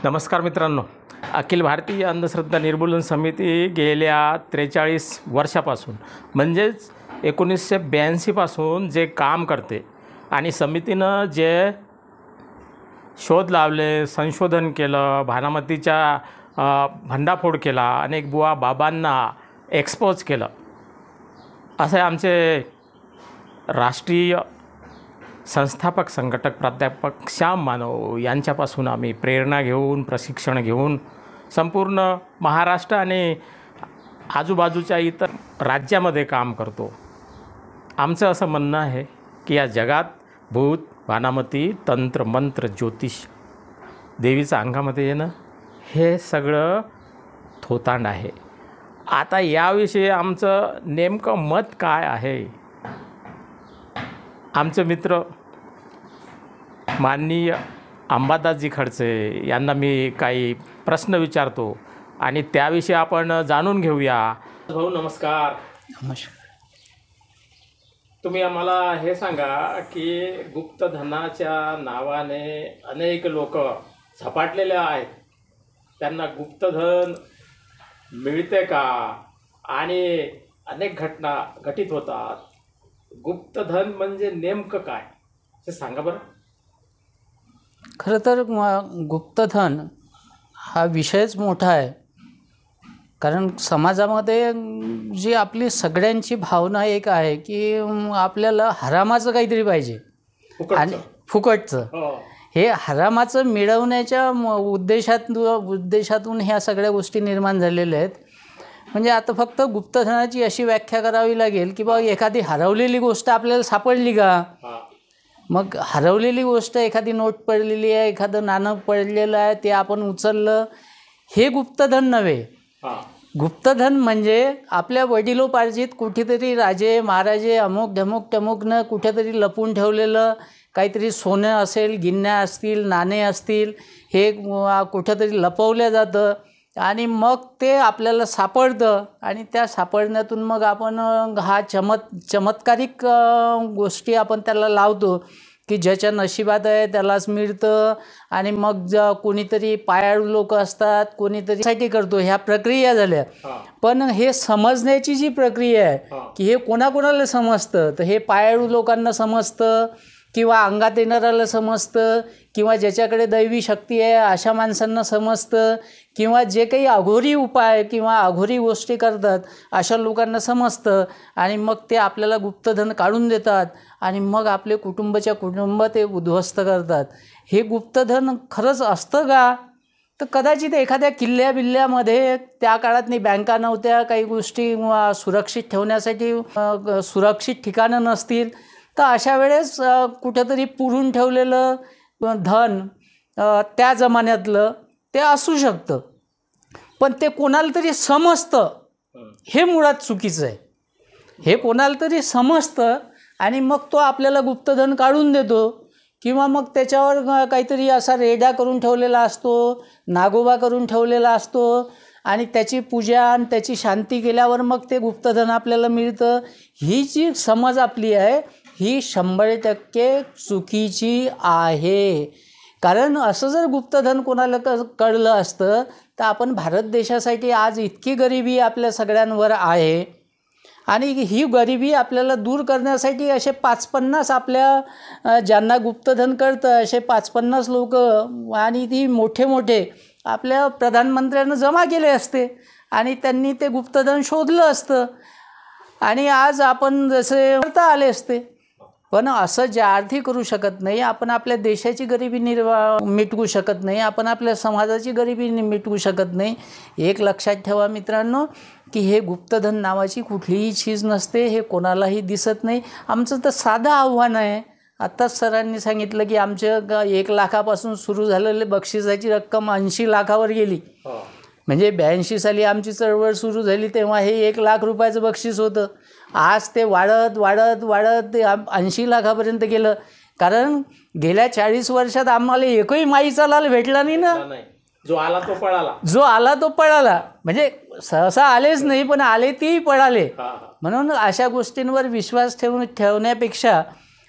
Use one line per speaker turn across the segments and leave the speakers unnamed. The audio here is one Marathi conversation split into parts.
नमस्कार मित्रांनो, अखिल भारतीय अंधश्रद्धा निर्मूलन समिती गेल्या 43 वर्षापासून म्हणजेच 1982 पासून जे काम करते आणि समितीनं जे शोध लावले, संशोधन केलं, भानामतीच्या भंडाफोड केला, अनेक बुवा बाबांना एक्सपोज केलं, असे आमचे राष्ट्रीय संस्थापक संघटक प्राध्यापक श्याम मानव यांच्यापासून आम्ही प्रेरणा घेऊन, प्रशिक्षण घेऊन संपूर्ण महाराष्ट्र आणि आजूबाजूच्या इतर राज्यामध्ये काम करतो. आमचं असं म्हणणं आहे की या जगात भूत, भानामती, तंत्र, मंत्र, ज्योतिष, देवीचं अंगामध्ये येणं हे सगळं थोतांड आहे. आता याविषयी आमचं नेमकं मत काय आहे? आमचे मित्र माननीय अंबादासजी खडसे यांना मी काही प्रश्न विचारतो आणि त्याविषयी आपण जाणून घेऊया. भाऊ नमस्कार.
नमस्कार.
तुम्ही आम्हाला हे सांगा की गुप्तधनाच्या नावाने अनेक लोक झपाटलेले आहेत, त्यांना गुप्तधन मिळते का आणि अनेक घटना घटित होतात. गुप्तधन म्हणजे नेमकं काय हे सांगा बरं.
खरं तर गुप्तधन हा विषयच मोठा आहे, कारण समाजामध्ये जी आपली सगळ्यांची भावना एक आहे की आपल्याला हरामाचं काहीतरी पाहिजे आणि फुकटचं. हे हरामाचं मिळवण्याच्या उद्देशातून ह्या सगळ्या गोष्टी निर्माण झालेल्या आहेत. म्हणजे आता फक्त गुप्तधनाची अशी व्याख्या करावी लागेल की बा एखादी हरवलेली गोष्ट आपल्याला सापडली का. मग हरवलेली गोष्ट, एखादी नोट पडलेली आहे, एखादं नाणं पडलेलं आहे, ते आपण उचललं, हे गुप्तधन नव्हे. गुप्तधन म्हणजे आपल्या वडिलोपार्जित कुठेतरी राजे महाराजे अमुक ढमुक टमुकनं कुठेतरी लपून ठेवलेलं काहीतरी सोनं असेल, गिन्या असतील, नाणे असतील, हे कुठेतरी लपवलं जातं आणि मग ते आपल्याला सापडतं आणि त्या सापडण्यातून मग आपण हा चमत्कारिक गोष्टी आपण त्याला लावतो की ज्याच्या नशिबात आहे त्यालाच मिळतं. आणि मग कोणीतरी पायाळू लोक असतात, कोणीतरी साठी करतो, ह्या प्रक्रिया झाल्या. पण हे समजण्याची जी प्रक्रिया आहे की हे कोणाकोणाला समजतं, तर हे पायाळू लोकांना समजतं किंवा अंगात येणाऱ्याला समजतं किंवा ज्याच्याकडे दैवी शक्ती आहे अशा माणसांना समजतं किंवा जे काही अघोरी उपाय किंवा अघोरी गोष्टी करतात अशा लोकांना समजतं आणि मग ते आपल्याला गुप्तधन काढून देतात आणि मग आपले कुटुंब ते उद्ध्वस्त करतात. हे गुप्तधन खरंच असतं का? तर कदाचित एखाद्या किल्ल्यामध्ये त्या काळात बँका नव्हत्या, काही गोष्टी सुरक्षित ठेवण्यासाठी सुरक्षित ठिकाणं नसतील, तर अशा वेळेस कुठंतरी पुरून ठेवलेलं धन त्या जमान्यातलं ते असू शकतं. पण ते कोणाला तरी समजतं, हे मुळात चुकीचं आहे. हे कोणाला तरी समजतं आणि मग तो आपल्याला गुप्तधन काढून देतो किंवा मग त्याच्यावर काहीतरी असा रेडा करून ठेवलेला असतो, नागोबा करून ठेवलेला असतो आणि त्याची पूजा आणि त्याची शांती केल्यावर मग ते गुप्तधन आपल्याला मिळतं. ही जी समज आपली आहे ही 100% चुकीची आहे. कारण असं जर गुप्तधन कोणाला कळलं असतं तर आपण भारत देशासाठी आज इतकी गरिबी आपल्या सगळ्यांवर आहे आणि ही गरिबी आपल्याला दूर करण्यासाठी असे 5-50 आपल्या ज्यांना गुप्तधन कळतं असे 5-50 लोक आणि ती मोठे आपल्या प्रधानमंत्र्यांना जमा केले असते आणि त्यांनी ते गुप्तधन शोधलं असतं आणि आज आपण जसे करता आले असते. पण असं ज्या अर्थी करू शकत नाही. आपण आपल्या देशाची गरिबी मिटवू शकत नाही, आपण आपल्या समाजाची गरिबी मिटवू शकत नाही. एक लक्षात ठेवा मित्रांनो की हे गुप्तधन नावाची कुठलीही चीज नसते, हे कोणालाही दिसत नाही. आमचं तर साधं आव्हान आहे. आत्ताच सरांनी सांगितलं की आमच्या 1 लाखापासून सुरू झालेले बक्षिसाची रक्कम 80 लाखावर गेली. म्हणजे 82 साली आमची चळवळ सुरू झाली तेव्हा हे 1 लाख रुपयाचं बक्षीस होतं. आज ते वाढत ते 80 लाखापर्यंत गेलं. कारण गेल्या 40 वर्षात आम्हाला एकही माईचा लाल भेटला नाही ना.
जो आला तो पळाला. म्हणजे सहसा आलेच नाही, पण आले तेही पळाले. म्हणून अशा गोष्टींवर विश्वास ठेवण्यापेक्षा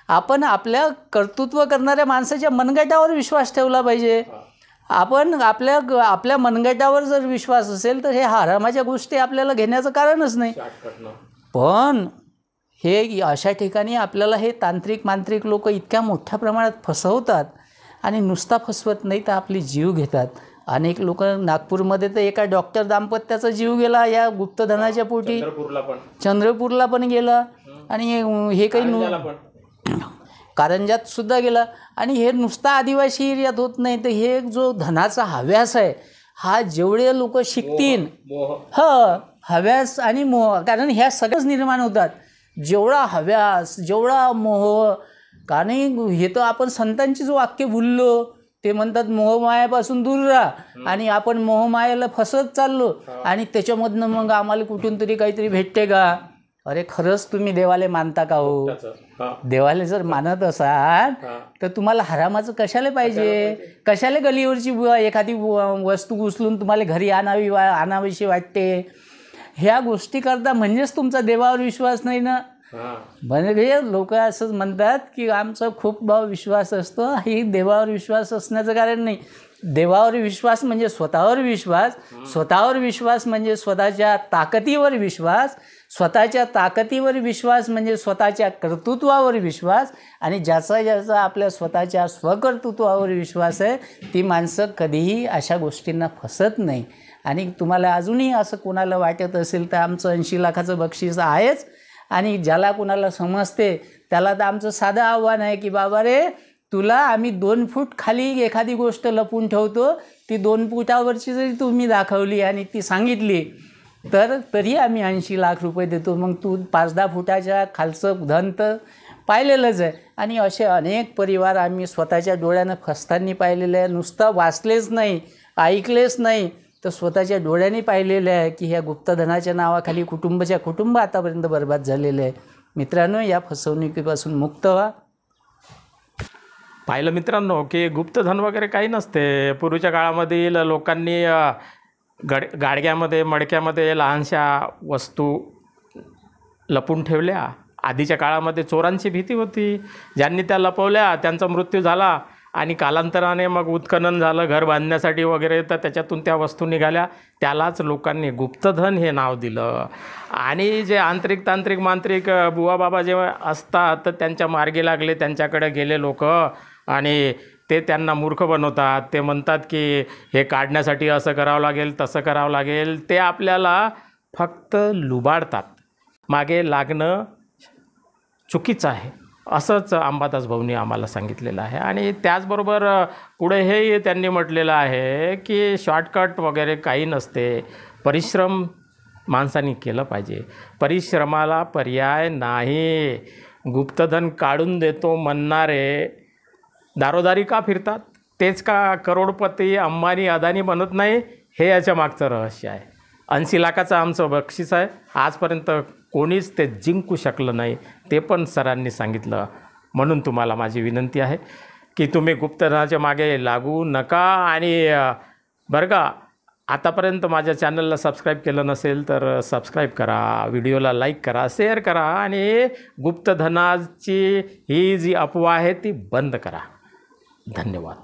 आपण आपल्या कर्तृत्व करणाऱ्या माणसाच्या मनगटावर विश्वास ठेवला पाहिजे.
आपण आपल्या मनगटावर जर विश्वास असेल तर हे हरामाच्या गोष्टी आपल्याला घेण्याचं कारणच नाही. पण हे अशा ठिकाणी आपल्याला हे मांत्रिक लोक इतक्या मोठ्या प्रमाणात फसवतात आणि नुसता फसवत नाही तर आपली जीव घेतात. अनेक लोक नागपूरमध्ये तर एका डॉक्टर दाम्पत्याचा जीव गेला या गुप्तधनाच्या पोटी. चंद्रपूरला पण गेला आणि हे काही कारंजात सुद्धा गेला. आणि हे नुसता आदिवासी एरियात होत नाही तर हे जो धनाचा हव्यास आहे हा जेवढे लोक शिकतील हव्यास आणि मोह, कारण ह्या सगळंच निर्माण होतात. जेवढा हव्यास जेवढा मोह, कारण हे तर आपण संतांचीच वाक्य बोललो. ते म्हणतात मोहमायापासून दूर राहा आणि आपण मोहमायाला फसत चाललो आणि त्याच्यामधनं मग आम्हाला कुठून तरी काहीतरी भेटते का. अरे खरंच तुम्ही देवाले मानता का हो? देवाले जर मानत असाल तर तुम्हाला हरामाचं कशाला पाहिजे? कशाला गलीवरची एखादी वस्तू उचलून तुम्हाला घरी आणावीशी वाटते? ह्या गोष्टी करता म्हणजेच तुमचा देवावर विश्वास नाही ना. म्हणजे लोक असंच म्हणतात की आमचा खूप विश्वास असतो. ही देवावर विश्वास असण्याचं कारण नाही. देवावर विश्वास म्हणजे स्वतःवर विश्वास, स्वतःवर विश्वास म्हणजे स्वतःच्या ताकदीवर विश्वास, स्वतःच्या ताकदीवर विश्वास म्हणजे स्वतःच्या कर्तृत्वावर विश्वास. आणि ज्याचा आपल्या स्वतःच्या स्वकर्तृत्वावर विश्वास आहे ती माणसं कधीही अशा गोष्टींना फसत नाही. आणि तुम्हाला अजूनही असं कोणाला वाटत असेल तर आमचं 80 लाखाचं बक्षीस आहेच. आणि ज्याला कोणाला समजते त्याला तर आमचं साधं आव्हान आहे की बाबा रे, तुला आम्ही 2 फूट खाली एखादी गोष्ट लपून ठेवतो, ती 2 फुटावरची जरी तुम्ही दाखवली आणि ती सांगितली तर तरी आम्ही 80 लाख रुपये देतो. मग तू 5-10 फुटाच्या खालचं धन तर पाहिलेलंच आहे. आणि असे अनेक परिवार आम्ही स्वतःच्या डोळ्यानं फसताना पाहिलेले आहे. नुसतं वाचलेच नाही, ऐकलेच नाही तर स्वतःच्या डोळ्यांनी पाहिलेलं आहे की ह्या गुप्तधनाच्या नावाखाली कुटुंब आतापर्यंत बर्बाद झालेले आहे. मित्रांनो, या फसवणुकीपासून मुक्त व्हा.
पाहिलं मित्रांनो की गुप्तधन वगैरे काही नसते. पूर्वीच्या काळामधील लोकांनी गाडग्यामध्ये मडक्यामध्ये लहानशा वस्तू लपून ठेवल्या. आधीच्या काळामध्ये चोरांची भीती होती. ज्यांनी त्या लपवल्या त्यांचा मृत्यू झाला आणि कालांतराने मग उत्खनन झालं घर बांधण्यासाठी वगैरे, तर त्याच्यातून त्या वस्तू निघाल्या. त्यालाच लोकांनी गुप्तधन हे नाव दिलं. आणि जे तांत्रिक मांत्रिक बुवा बाबा जेव्हा असतात तर त्यांच्या मार्गी लागले, त्यांच्याकडे गेले लोक आणि ते त्यांना मूर्ख बनवतात. ते म्हणतात की हे काढण्यासाठी असं करावं लागेल तसं करावं लागेल. ते आपल्याला फक्त लुबाडतात. मागे लागणं चुकीचं आहे असंच अंबादास भाऊंनी आम्हाला सांगितलेलं आहे. आणि त्याचबरोबर पुढे हे त्यांनी म्हटलेलं आहे की शॉर्टकट वगैरे काही नसते. परिश्रम माणसाने केलं पाहिजे. परिश्रमाला पर्याय नाही. गुप्तधन काढून देतो म्हणणारे दारोदारी का फिरतात? तेच का करोडपती अंबानी अदानी बनत नाही? हे याच्या मागचं रहस्य आहे. 80 लाखाचं आमचं बक्षीस आहे. आजपर्यंत कोणीच ते जिंकू शकलं नाही. ते पण सरांनी सांगितलं. म्हणून तुम्हाला माझी विनंती आहे की तुम्ही गुप्तधनाच्या मागे लागू नका. आणि बरं का, आतापर्यंत माझ्या चॅनलला सबस्क्राईब केलं नसेल तर सबस्क्राईब करा, व्हिडिओला लाईक करा, शेअर करा आणि गुप्तधनाची ही जी अफवा आहे ती बंद करा. धन्यवाद.